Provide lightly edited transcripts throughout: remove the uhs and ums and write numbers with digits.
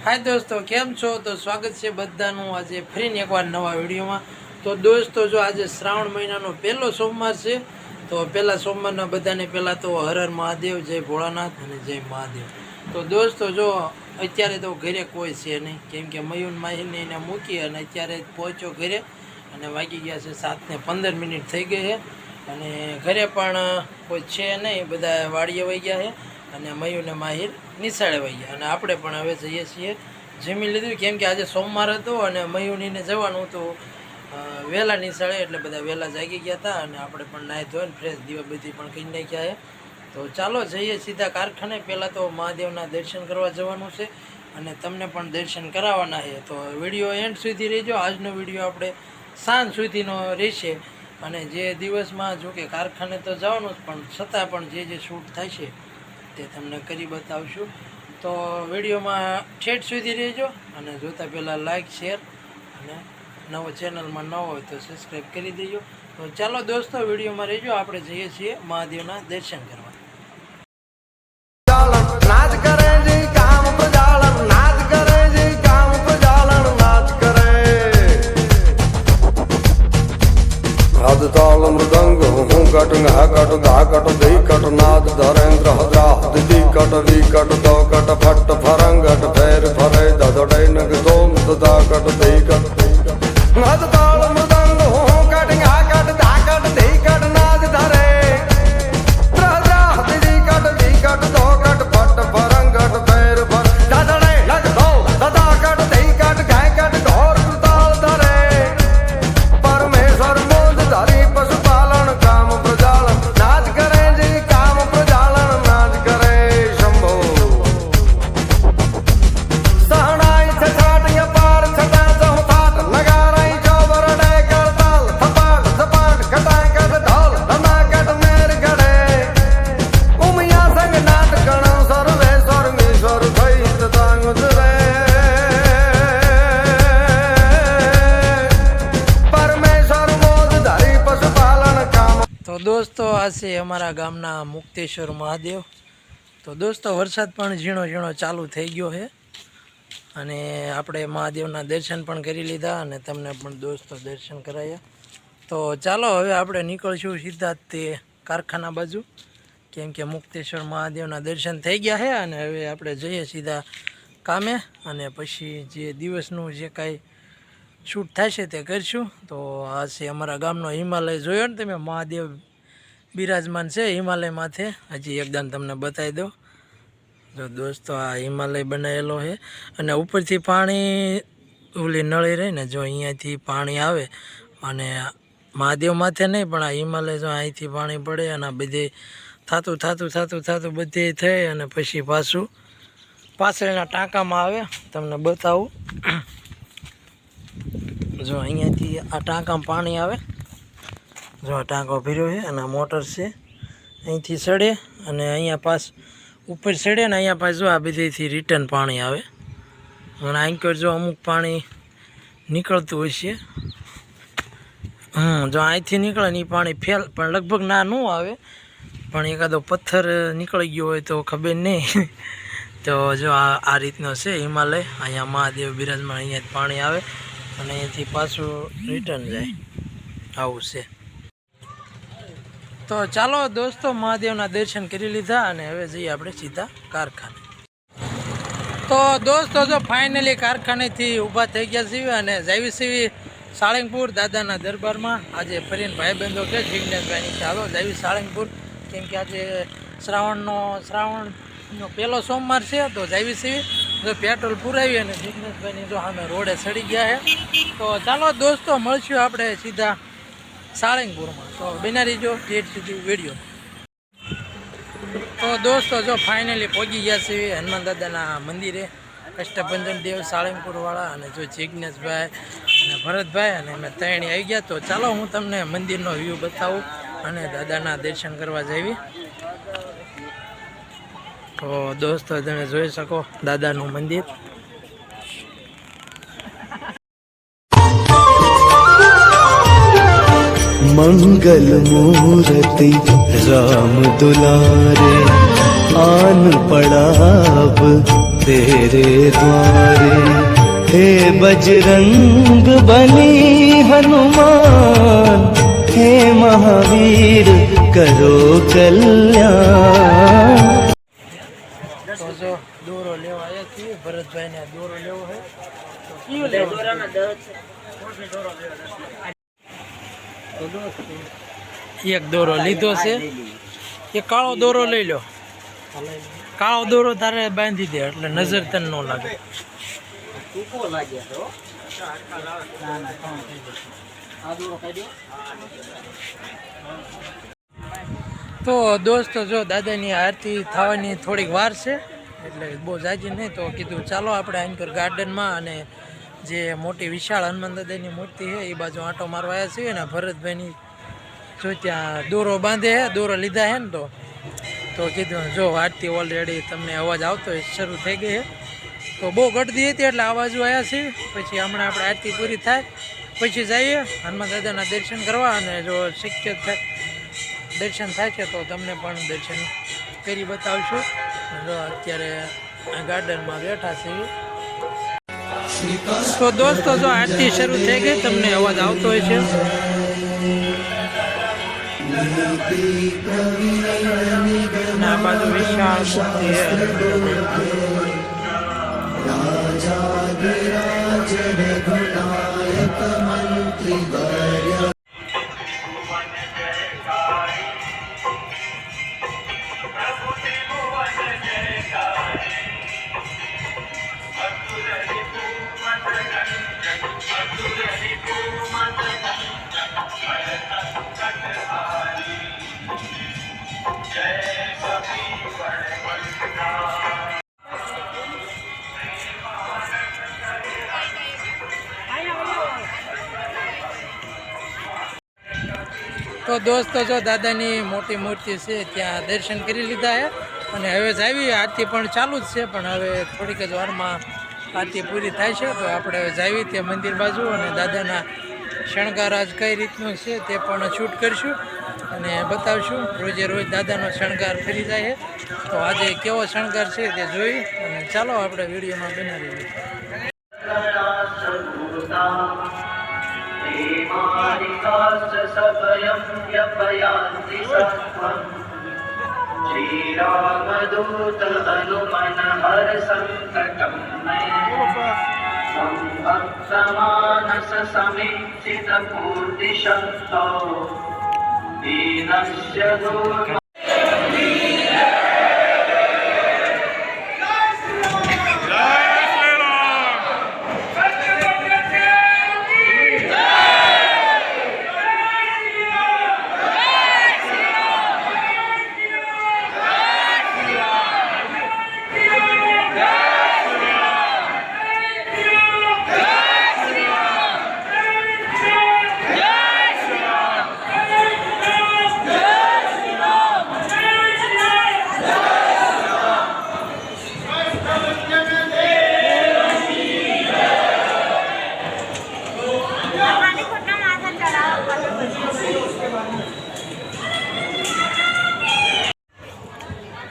हाय दोस्तों केम छो। तो स्वागत है बधानु आज फरी एक बार नवा विडियो में। तो दोस्तों जो आज श्रावण महीना पहलो सोमवार से तो पहला सोमवार बधाने पहला तो हर हर महादेव, जय भोलानाथ और जय महादेव। तो दोस्तों जो अत्यारे तो घरे कोई है नहीं केम के मयून माही ने मूकी और अत्यारे पहुँचो घरे और वागी गया से 7:15 थी गई है और घरे पण कोई है नहीं, बधा वाड़िए वही गया है અને મયુ ને માહિર નિશાળે વહી ગયા અને આપણે પણ હવે જઈએ છીએ જમી લીધું કેમ કે આજે સોમવાર હતો અને મયુનીને જવાનું હતું વહેલા નિશાળે એટલે બધા વહેલા જાગી ગયા હતા અને આપણે પણ નાહી ધોઈને ફ્રેશ દીવાબત્તી પણ કરી નાખ્યા છે। તો ચાલો જઈએ સીધા કારખાને। પહેલાં તો મહાદેવના દર્શન કરવા જવાનું છે અને તમને પણ દર્શન કરાવવાના છે। તો વિડીયો એન્ડ સુધી રહેજો। આજનો વિડીયો આપણે સાંજ સુધીનો રહેશે અને જે દિવસમાં જો કે કારખાને તો જવાનું જ પણ છતાં પણ જે શૂટ થાય છે તે તમને કરી બતાવશું। તો વિડીયોમાં ઠેઠ સુધી રહેજો અને જોતા પહેલાં લાઇક શેર અને નવો ચેનલમાં ન હોય તો સબસ્ક્રાઈબ કરી દેજો। તો ચાલો દોસ્તો વિડીયોમાં રહેજો, આપણે જઈએ છીએ મહાદેવના દર્શન કરવા। ताल मृदंग हूँ कट घा कट धा कट दही कट नाद धरेन्द्र हद्रा दिदी कट वी कट दो कट फट फरंगट फेर फरे ददड़े नग दोम ददा कट दही कट नाद ताल मृदंग हूँ कट घा कट धा कट दही कट नाद धरे हद्रा दिदी कट वी कट दो कट फट फरंगट फेर फर ददड़े नग दो ददा कट दही कट गाय कट ढोर ताल धरे परमेश्वर धारी पशुपालन काम प्रजालन नाच करे जी काम प्रजालन नाच करे शंभो सहनाई छठाट या पार छटा चौथाट नगाराई चौबर डे करताल थपाट थपाट खटाई कट ढोल धमा कट मेर गड़े उमिया संग नाट गण सर्वे स्वर्गीश्वर भई ततांग उतरे तो दोस्तों आ से अमरा गामना मुक्तेश्वर महादेव। तो दोस्तों वरसाद पण झीणो झीणो चालू थई गयो है अने आपणे महादेवना दर्शन पण करी लीधा अने तमने पण दोस्तों दर्शन कराया। तो चालो हवे आपणे निकळशुं सीधा ते कारखाना बाजू केम के मुक्तेश्वर महादेवना दर्शन थई गया है अने हवे आपणे जईए सीधा कामे अने पछी जे दिवसनुं जे कांई शूट थशे ते करशुं। तो आ से अमरा गामनो हिमालय जोयो ने तमे महादेव बिराजमान है हिमालय माथे। हजी एकदम तमने बताई दो। जो दोस्तों आ हिमालय बनायेलो है अने उपरथी पाणी ओली नळी रही ने जो अहींयाथी पाणी आवे अने महादेव माथे नहीं पण आ हिमालय जो अहींथी पाणी पड़े अने बधे थातुं थातुं थातुं थातुं बधे थई अने पछी पाछुं पाछळना टांकामां आवे। तमने बतावुं जो अहींयाथी आ टांकामां पाणी आवे, जो आ टांको भर्यो है अने मोटर से अहींथी चढ़े अने अहींया पास ऊपर चढ़े ने अहींया पास जो आ बधेथी रिटर्न पाणी आवे अने आंकर जो अमुक पाणी निकळतुं हशे जो અહીંથી નીકળે ને એ પાણી ફેલ પણ લગભગ ના ન આવે પણ એકાદો પથ્થર નીકળી ગયો હોય તો ખબર નહીં। તો જો આ રીતનો છે હિમાલય। અહીંયા મહાદેવ બિરાજમાન અહીંયા પાણી આવે અને અહીંયાથી પાછું રિટર્ન જાય આવું છે। तो चलो दोस्तों महादेवना दर्शन करी लीधा अने हवे जईए आपणे सीधा कारखाने। तो दोस्तों जो फाइनली कारखाने थी ऊभा थई गया छीए अने जावी छीए साळंगपुर दादाना दरबारमां। आज फरीने भाईबंधो के जिग्नेशभाईनी चालो जावी साळंगपुर केम के आज श्रावणनो पहलो सोमवार छे। तो जावी छीए जो पेट्रोल पुरावी अने जिग्नेशभाईनी जो सामे रोडे चढ़ी गया है। तो चलो दोस्तों मळशुं आपणे सीधा साळंगपुर में। तो बना रहीजो ठेठ सुधी वीडियो। तो दोस्तों जो फाइनली पहुँची गया से हनुमान दादा मंदिरे कष्टभंजन देव साळंगपुर वाला अने जो जिग्नेश भाई अने भरत भाई अने मैं तैणी आई गया। तो चलो हूँ तमने मंदिरनो व्यू बताऊँ अने दादाना दर्शन करवा जावी। तो दोस्तों तमे जोई शको दादानुं मंदिर। मंगल मूर्ति राम दुलारे आन पड़ाब तेरे द्वारे। हे बजरंग बली हनुमान, हे महावीर करो कल्याण। તો જો દોરો લેવા આવ્યા છીએ ભરતભાઈને દોરો લેવો છે તો કયો લેવો એક દોરો લીધો છે એ કાળો દોરો લઈ લો કાળો દોરો તારે બાંધી દે એટલે નજર તને ન લાગે તો દોસ્તો જો દાદાની આરતી થવાની થોડીક વાર છે એટલે બહુ જાજી નહીં તો કીધું ચાલો આપણે આંકર ગાર્ડનમાં અને જે મોટી વિશાળ હનુમાન દાદાની મૂર્તિ છે એ બાજુ આંટો મારવા આવ્યા છીએ ને ભરતભાઈની જો ત્યાં દોરો બાંધે છે દોરો લીધા છે ને તો કીધું જો આરતી ઓલરેડી તમને અવાજ આવતો હોય શરૂ થઈ ગઈ છે તો બહુ ગળદી હતી એટલે અવાજો આવ્યા છે પછી હમણાં આપણે આરતી પૂરી થાય પછી જઈએ હનુમાન દાદાના દર્શન કરવા અને જો શક્ય થાય દર્શન થાય છે તો તમને પણ દર્શન કરી બતાવશું જો અત્યારે ગાર્ડનમાં બેઠા છીએ તો દોસ્તો જો આરતી શરૂ થઈ ગઈ તમને અવાજ આવતો હોય છે આ બાજુ વિશાળ મૂર્તિ છે તો દોસ્તો જો દાદાની મોટી મૂર્તિ છે ત્યાં દર્શન કરી લીધા છે અને હવે જ આવી આરતી પણ ચાલુ જ છે પણ હવે થોડીક જ વારમાં આરતી પૂરી થાય છે તો આપણે હવે જાવી તે મંદિર બાજુ અને દાદાના શણગાર આજ કઈ રીતનું છે તે પણ શૂટ કરીશું અને બતાવશું રોજે રોજ દાદાનો શણગાર ફરી જાય છે તો આજે કેવો શણગાર છે તે જોઈ અને ચાલો આપણે વિડીયોમાં બનાવી લઈએ श्रीरामदूत हनुमन हर संकटं मे भक्तमानस समीक्षित पूर्ति शक्तो दीनस्य दूर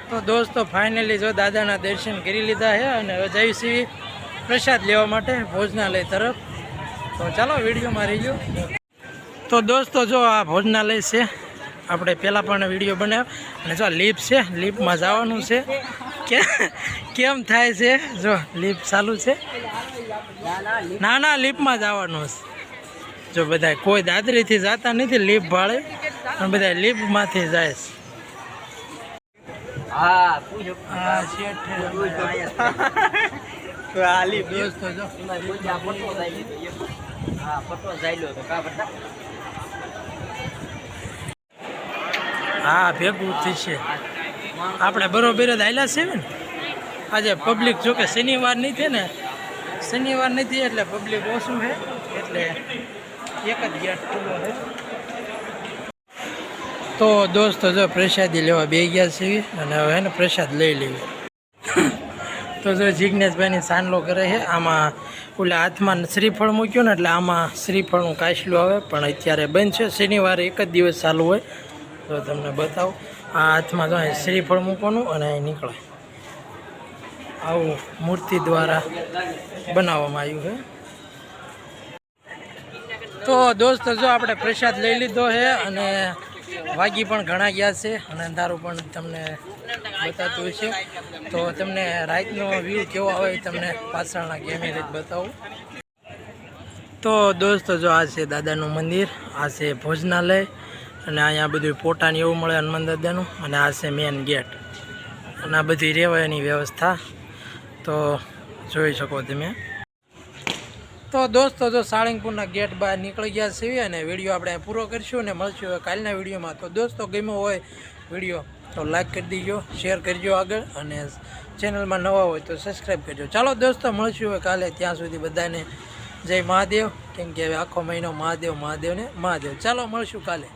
તો દોસ્તો ફાઇનલી જો દાદાના દર્શન કરી લીધા છે અને હવે જઈએ છીએ પ્રસાદ લેવા માટે ભોજનાલય તરફ તો ચાલો વિડીયોમાં રહીજો તો દોસ્તો જો આ ભોજનાલય છે આપણે પહેલાં પણ વિડીયો બનાવ્યો અને જો લીપ છે લીપમાં જવાનું છે કેમ થાય છે જો લીપ ચાલુ છે ના લીપમાં જવાનું છે જો બધા કોઈ દાદરીથી જતા નથી લીપ ભાડે પણ બધા લીપમાંથી જાય છે હા ભેગું થશે આપણે બરોબર જ આવેલા છે ને આજે પબ્લિક જોકે શનિવાર નથી ને શનિવાર નથી એટલે પબ્લિક ઓછું છે એટલે એક જ ગેટ ખુલ્લો છે તો દોસ્તો જો પ્રસાદી લેવા બે ગયા છીએ અને હવે ને પ્રસાદ લઈ લેવી તો જો જિજ્ઞેશભાઈની સાનલો કરે છે આમાં ઓલા હાથમાં શ્રીફળ મૂક્યું ને એટલે આમાં શ્રીફળનું કાચલું આવે પણ અત્યારે બંધ છે શનિવારે એક જ દિવસ ચાલુ હોય તો તમને બતાવું આ હાથમાં જો શ્રીફળ મૂકવાનું અને અહીં નીકળે આવું મૂર્તિ દ્વારા બનાવવામાં આવ્યું છે. તો દોસ્તો જો આપણે પ્રસાદ લઈ લીધો છે અને વાગી પણ ઘણા ગયા છે અને અંધારું પણ તમને બતાતું છે. તો તમને રાતનો વ્યૂ કેવો આવે તમને પાછળના કેમેરે જ બતાવું. તો દોસ્તો જો આ છે દાદાનું મંદિર, આ છે ભોજનાલય અને અહીંયા બધું પોટાને એવું મળે હનુમાન દાદાનું, અને આ છે મેન ગેટ અને આ બધી રહેવાની વ્યવસ્થા તો જોઈ શકો તમે. તો દોસ્તો જો સાળંગપુરના ગેટ બહાર નીકળી ગયા છીએ અને વિડીયો આપણે પૂરો કરીશું અને મળશું હવે કાલના વિડીયોમાં. તો દોસ્તો ગમ્યો હોય વિડીયો તો લાઈક કરી દીજો, શેર કરજો આગળ, અને ચેનલમાં નવા હોય તો સબસ્ક્રાઈબ કરજો. ચાલો દોસ્તો મળશું હવે કાલે, ત્યાં સુધી બધાને જય મહાદેવ, કેમ કે હવે આખો મહિનો મહાદેવ મહાદેવ ને મહાદેવ. ચાલો મળશું કાલે.